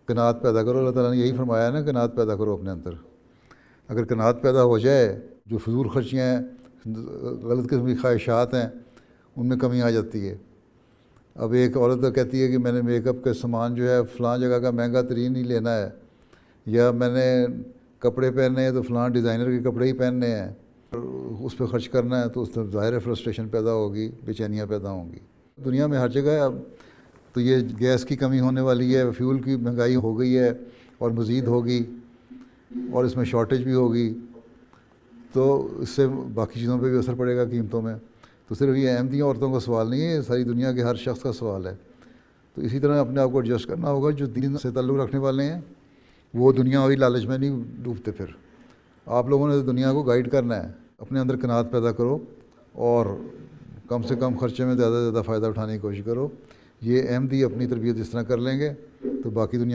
قناعت پیدا کرو. اللہ تعالیٰ نے یہی فرمایا ہے نا, قناعت پیدا کرو اپنے اندر. اگر قناعت پیدا ہو جائے, جو فضول خرچیاں ہیں, غلط قسم کی خواہشات ہیں, ان میں کمی آ جاتی ہے. اب ایک عورت تو کہتی ہے کہ میں نے میک اپ کا سامان جو ہے فلاں جگہ کا مہنگا ترین ہی لینا ہے, یا میں نے کپڑے پہننے ہیں تو فلاں ڈیزائنر کے کپڑے ہی پہننے ہیں, اس پہ خرچ کرنا ہے, تو اس میں ظاہر فرسٹریشن پیدا ہوگی, بے چینیاں پیدا ہوں گی. دنیا میں ہر جگہ ہے. اب تو یہ گیس کی کمی ہونے والی ہے, فیول کی مہنگائی ہو گئی ہے اور مزید ہوگی, اور اس میں شارٹیج بھی ہوگی, تو اس سے باقی چیزوں پہ بھی اثر پڑے گا, قیمتوں میں. تو صرف یہ احمدیوں عورتوں کا سوال نہیں ہے, ساری دنیا کے ہر شخص کا سوال ہے. تو اسی طرح اپنے آپ کو ایڈجسٹ کرنا ہوگا. جو دین سے تعلق رکھنے والے ہیں وہ دنیاوی لالچ میں نہیں ڈوبتے. پھر آپ لوگوں نے دنیا کو گائیڈ کرنا ہے. اپنے اندر قناعت پیدا کرو اور کم سے کم خرچے میں زیادہ سے زیادہ فائدہ اٹھانے کی کوشش کرو. یہ احمدی اپنی تربیت اس طرح کر لیں گے تو باقی دنیا